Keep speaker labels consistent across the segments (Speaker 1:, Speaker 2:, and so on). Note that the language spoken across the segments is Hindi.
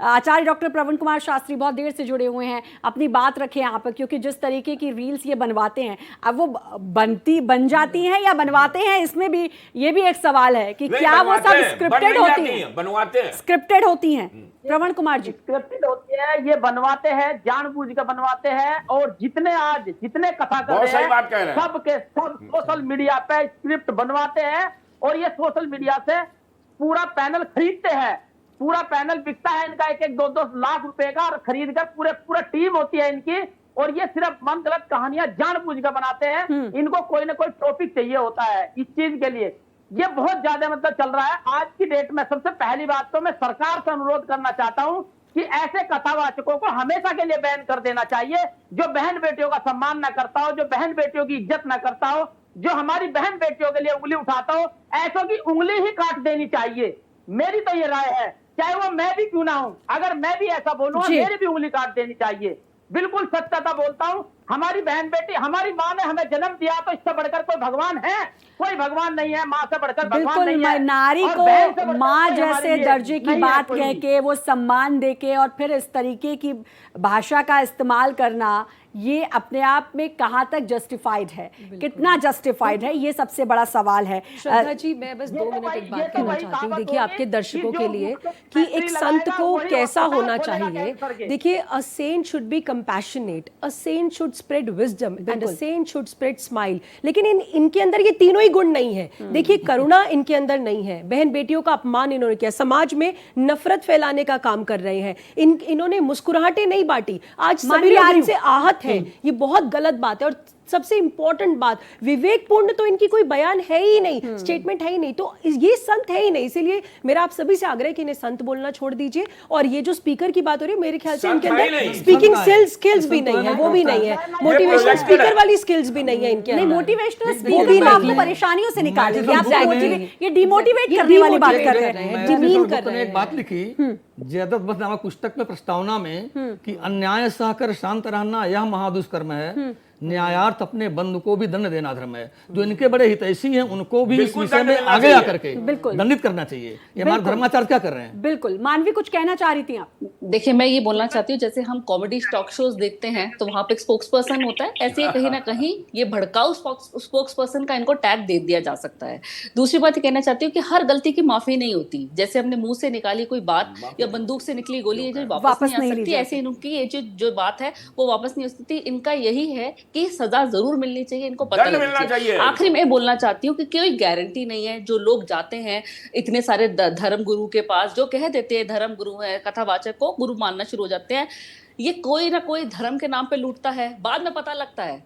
Speaker 1: आचार्य डॉक्टर प्रवीण कुमार शास्त्री बहुत देर से जुड़े हुए हैं, अपनी बात रखें यहाँ पर, क्योंकि जिस तरीके की रील्स ये बनवाते हैं, अब वो बन जाती हैं या बनवाते हैं, इसमें भी ये भी एक सवाल है कि क्या वो सब स्क्रिप्टेड होती हैं,
Speaker 2: बनवाते हैं,
Speaker 1: स्क्रिप्टेड होती हैं। प्रवीण कुमार जी,
Speaker 3: स्क्रिप्टेड होती है, ये बनवाते हैं, जानबूझ कर बनवाते हैं। और जितने कथा कर रहे हैं सब के सब सोशल मीडिया पे स्क्रिप्ट बनवाते हैं, और ये सोशल मीडिया से पूरा पैनल खरीदते हैं। पूरा पैनल बिकता है इनका 1-2 लाख रुपए का, और खरीद कर पूरा टीम होती है इनकी, और ये सिर्फ मन गलत कहानियां जानबूझ कर बनाते हैं। इनको कोई ना कोई टॉपिक चाहिए होता है इस चीज के लिए। ये बहुत ज्यादा मतलब चल रहा है आज की डेट में। सबसे पहली बात तो मैं सरकार से अनुरोध करना चाहता हूं कि ऐसे कथावाचकों को हमेशा के लिए बैन कर देना चाहिए। जो बहन बेटियों का सम्मान ना करता हो, जो बहन बेटियों की इज्जत ना करता हो, जो हमारी बहन बेटियों के लिए उंगली उठाता हो, ऐसों की उंगली ही काट देनी चाहिए। मेरी तो ये राय है, चाहे वो मैं भी क्यों ना हूं। अगर मैं भी ऐसा बोलूंगा, मेरी भी उंगली काट देनी चाहिए। बिल्कुल सत्यता बोलता हूं। हमारी बहन बेटी, हमारी माँ ने हमें जन्म दिया, तो इससे बढ़कर कोई भगवान है? कोई भगवान नहीं है। माँ से बढ़कर भगवान नहीं है।
Speaker 1: नारी को माँ जैसे दर्जे की बात कह के, वो सम्मान दे के, और फिर इस तरीके की भाषा का इस्तेमाल करना, ये अपने आप में कहाँ तक जस्टिफाइड है, कितना जस्टिफाइड है, ये सबसे बड़ा सवाल है।
Speaker 4: श्रद्धा जी, मैं बस 2 मिनट एक बात कहना चाहती हूँ। देखिए, आपके दर्शकों के लिए कि एक संत को कैसा होना चाहिए। देखिए, a saint should be compassionate, a saint should spread wisdom, and a saint should spread smile. लेकिन इनके अंदर ये तीनों ही गुण नहीं है। देखिए, करुणा इनके अंदर नहीं है, बहन बेटियों का अपमान इन्होंने किया, समाज में नफरत फैलाने का काम कर रहे हैं। इन्होंने मुस्कुराहटें नहीं बांटी, आज सभी लोग इनसे आहत है। ये बहुत गलत बात है। और सबसे इंपॉर्टेंट बात, विवेकपूर्ण तो इनकी कोई बयान है ही नहीं, स्टेटमेंट है ही नहीं, तो ये संत है ही नहीं। इसीलिए मेरा आप सभी से आग्रह है कि इन्हें संत बोलना छोड़ दीजिए। और ये जो स्पीकर की बात हो रही है, मेरे ख्याल से इनके अंदर स्पीकिंग स्किल्स भी नहीं है, वो भी नहीं है, मोटिवेशनल स्पीकर वाली स्किल्स भी नहीं है इनके अंदर।
Speaker 1: मोटिवेशनल स्पीकर आपको परेशानियों से निकालेंगे, ये डिमोटिवेट करने वाली बात कर रहे हैं,
Speaker 4: डिमीन कर रहे हैं।
Speaker 5: एक बात लिखी जयदत्त वध नामक पुस्तक में प्रस्तावना में कि अन्याय सहकर शांत रहना यह महादुष्कर्म है, न्यायार्थ अपने बंधु को भी दंड देना धर्म है। जो इनके बड़े हितैषी हैं उनको भी इस विषय में आगे आकर के दंडित करना चाहिए। ये हमारे धर्माचार्य क्या कर रहे हैं?
Speaker 1: बिल्कुल। मानवी, कुछ कहना चाह रही थी आप?
Speaker 6: देखिए, मैं ये बोलना चाहती हूँ, जैसे हम कॉमेडी टॉक शोज देखते हैं तो वहां पे एक स्पोक्स पर्सन होता है, ऐसे ही कहीं ना कहीं ये भड़काऊ स्पोक्स पर्सन का इनको टैग दे दिया जा सकता है। दूसरी बात ये कहना चाहती हूँ कि हर गलती की माफी नहीं होती। जैसे हमने मुंह से निकाली कोई बात या बंदूक से निकली गोली, ये जो वापस नहीं आ सकती, ऐसे इनकी ये जो बात है वो वापस नहीं हो सकती। इनका यही है कि सजा जरूर मिलनी चाहिए, इनको पता लगना चाहिए। आखिरी में बोलना चाहती हूँ कि कोई गारंटी नहीं है। जो लोग जाते हैं इतने सारे धर्म गुरु के पास, जो कह देते हैं धर्म गुरु है, कथावाचक को गुरु मानना शुरू हो जाते हैं, ये कोई ना कोई धर्म के नाम पे लूटता है। बाद में पता लगता है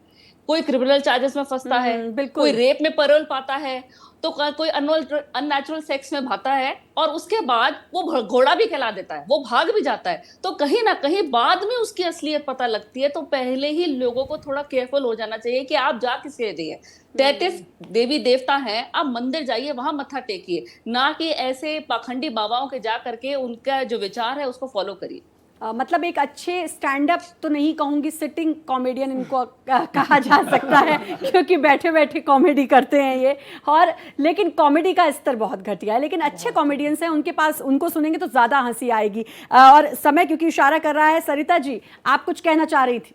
Speaker 6: कोई क्रिमिनल चार्जेस में फंसता है, कोई रेप में पैरोल पाता है, तो कोई अननेचुरल सेक्स में भाता है, और उसके बाद वो घोड़ा भी कहला देता है, वो भाग भी जाता है। तो कहीं ना कहीं बाद में उसकी असलियत पता लगती है। तो पहले ही लोगों को थोड़ा केयरफुल हो जाना चाहिए कि आप जा किसके दिए। 33 देवी देवता हैं, आप मंदिर जाइए, वहां मत्था टेकिए, ना कि ऐसे पाखंडी बाबाओं के जा करके उनका जो विचार है उसको फॉलो करिए।
Speaker 1: मतलब एक अच्छे स्टैंड अप तो नहीं कहूँगी, सिटिंग कॉमेडियन इनको कहा जा सकता है, क्योंकि बैठे बैठे कॉमेडी करते हैं ये। और लेकिन कॉमेडी का स्तर बहुत घटिया है। लेकिन अच्छे कॉमेडियंस हैं, उनके पास, उनको सुनेंगे तो ज़्यादा हंसी आएगी। और समय क्योंकि इशारा कर रहा है, सरिता जी आप कुछ कहना चाह रही थी?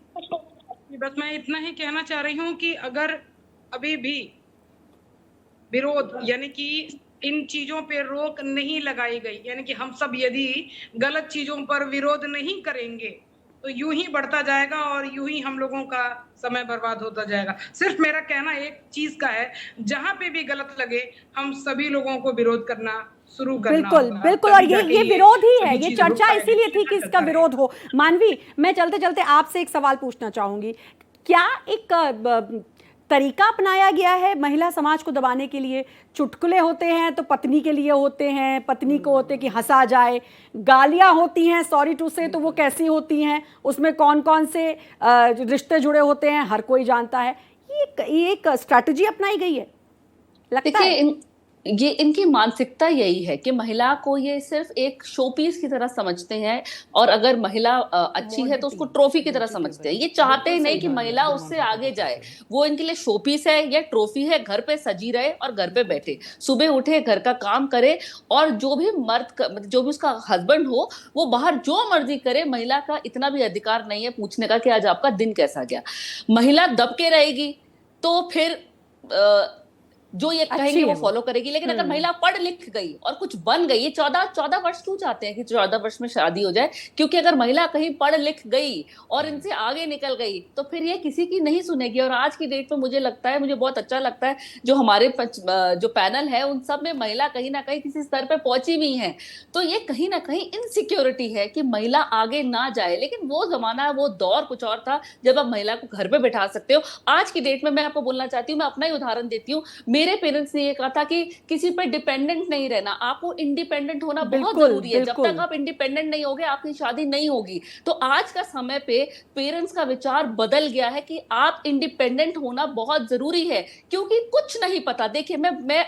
Speaker 7: बस मैं इतना ही कहना चाह रही हूँ कि अगर अभी भी विरोध, यानी कि इन चीजों पे रोक नहीं लगाई गई, यानी कि हम सब यदि गलत चीजों पर विरोध नहीं करेंगे तो यूं ही बढ़ता जाएगा और यूं ही हम लोगों का समय बर्बाद होता जाएगा। सिर्फ मेरा कहना एक चीज का है, जहां पे भी गलत लगे हम सभी लोगों को विरोध करना शुरू करना।
Speaker 1: बिल्कुल बिल्कुल। और ये विरोध ही है, ये चर्चा इसीलिए थी कि इसका विरोध हो। मानवी, मैं चलते चलते आपसे एक सवाल पूछना चाहूंगी। क्या एक तरीका अपनाया गया है महिला समाज को दबाने के लिए? चुटकुले होते हैं तो पत्नी के लिए होते हैं, पत्नी को होते कि हंसा जाए, गालियां होती हैं सॉरी टू से, तो वो कैसी होती हैं, उसमें कौन कौन से रिश्ते जुड़े होते हैं, हर कोई जानता है। ये एक स्ट्रैटेजी अपनाई गई है लगता है।
Speaker 6: ये इनकी मानसिकता यही है कि महिला को ये सिर्फ एक शो पीस की तरह समझते हैं, और अगर महिला अच्छी है तो उसको ट्रॉफी की तरह समझते हैं। ये चाहते ही नहीं कि महिला उससे आगे जाए। वो इनके लिए शो पीस है या ट्रॉफी है, घर पे सजी रहे और घर पे बैठे, सुबह उठे, घर का काम करे, और जो भी जो भी उसका हस्बैंड हो वो बाहर जो मर्जी करे। महिला का इतना भी अधिकार नहीं है पूछने का कि आज आपका दिन कैसा गया। महिला दब के रहेगी तो फिर जो ये कहेंगे वो फॉलो करेगी। लेकिन अगर महिला पढ़ लिख गई और कुछ बन गई, ये 14 वर्ष क्यों चाहते हैं कि 14 वर्ष में शादी हो जाए? क्योंकि अगर महिला कहीं पढ़ लिख गई और इनसे आगे निकल गई तो फिर ये किसी की नहीं सुनेगी। और आज की डेट में मुझे लगता है, मुझे बहुत अच्छा लगता है जो हमारे जो पैनल है उन सब में महिला कहीं ना कहीं किसी स्तर पे पहुंची हुई है। तो ये कहीं ना कहीं इनसिक्योरिटी है कि महिला आगे ना जाए। लेकिन वो जमाना, वो दौर कुछ और था जब आप महिला को घर पे बैठा सकते हो। आज की डेट में मैं आपको बोलना चाहती हूँ, मैं अपना ही उदाहरण देती हूँ। मेरे पेरेंट्स ने ये कहा था कि किसी पर डिपेंडेंट नहीं रहना, आपको इंडिपेंडेंट होना बहुत जरूरी है। जब तक आप इंडिपेंडेंट नहीं होगे आपकी शादी नहीं होगी। तो आज का समय पे पेरेंट्स का विचार बदल गया है कि आप इंडिपेंडेंट होना बहुत जरूरी है, क्योंकि कुछ नहीं पता। देखिए, मैं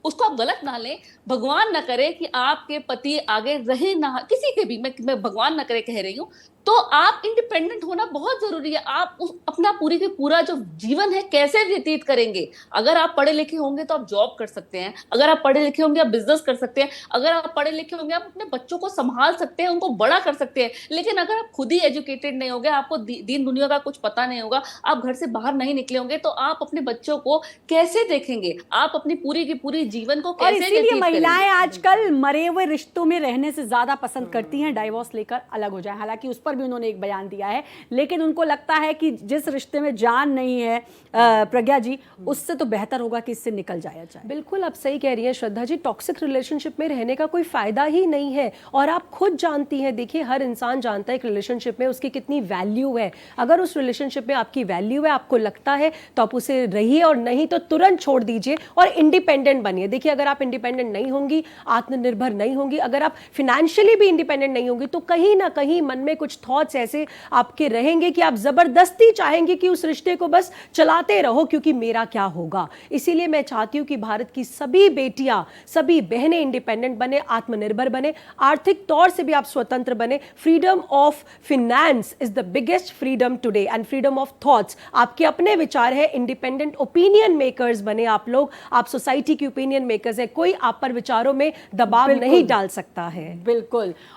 Speaker 6: उसको आप गलत ना लें, भगवान ना करे कि आपके पति आगे रहे ना, किसी के भी, मैं भगवान ना करे कह रही हूँ, तो आप इंडिपेंडेंट होना बहुत जरूरी है। आप अपना पूरी के पूरा जो जीवन है कैसे व्यतीत करेंगे? अगर आप पढ़े लिखे होंगे तो आप जॉब कर सकते हैं, अगर आप पढ़े लिखे होंगे आप बिजनेस कर सकते हैं, अगर आप पढ़े लिखे होंगे आप अपने बच्चों को संभाल सकते हैं, उनको बड़ा कर सकते हैं। लेकिन अगर आप खुद ही एजुकेटेड नहीं होंगे, आपको दीन दुनिया का कुछ पता नहीं होगा, आप घर से बाहर नहीं निकले होंगे, तो आप अपने बच्चों को कैसे देखेंगे? आप अपनी पूरी की पूरी जीवन को कैसे
Speaker 1: इसीलिए
Speaker 6: व्यतीत
Speaker 1: महिलाएं
Speaker 6: करेंगे?
Speaker 1: आजकल मरे हुए रिश्तों में रहने से ज्यादा पसंद करती हैं डाइवोर्स लेकर अलग हो जाए। हालांकि उस पर भी उन्होंने एक बयान दिया है, लेकिन उनको लगता है कि जिस रिश्ते में जान नहीं है प्रज्ञा जी, उससे तो बेहतर होगा कि इससे निकल जाया जाए।
Speaker 4: बिल्कुल आप सही कह रही हैं श्रद्धा जी, टॉक्सिक रिलेशनशिप में रहने का कोई फायदा ही नहीं है। और आप खुद जानती हैं, देखिए हर इंसान जानता है एक रिलेशनशिप में उसकी कितनी वैल्यू है। अगर उस रिलेशनशिप में आपकी वैल्यू है, आपको लगता है, तो आप उसे रहिए, और नहीं तो तुरंत छोड़ दीजिए और इंडिपेंडेंट बनिए। देखिए, अगर आप इंडिपेंडेंट नहीं होंगी, आत्मनिर्भर नहीं होंगी, अगर आप फिनेंशियली भी इंडिपेंडेंट नहीं होंगी, तो कहीं ना कहीं मन में कुछ थॉट्स ऐसे आपके रहेंगे कि आप जबरदस्ती चाहेंगे कि उस रिश्ते को बस चलाते रहो, क्योंकि मेरा क्या होगा। इसीलिए मैं चाहती हूं कि भारत की सभी बेटियां, सभी बहनें इंडिपेंडेंट बने, आत्मनिर्भर बने, आर्थिक तौर से भी आप स्वतंत्र बने। Freedom of finance is the biggest freedom today, and freedom of thoughts, आपके अपने विचार है, इंडिपेंडेंट ओपिनियन मेकर्स बने आप लोग, आप सोसाइटी की ओपिनियन मेकर्स है, कोई आप पर विचारों में दबाव नहीं डाल सकता है।
Speaker 1: बिल्कुल।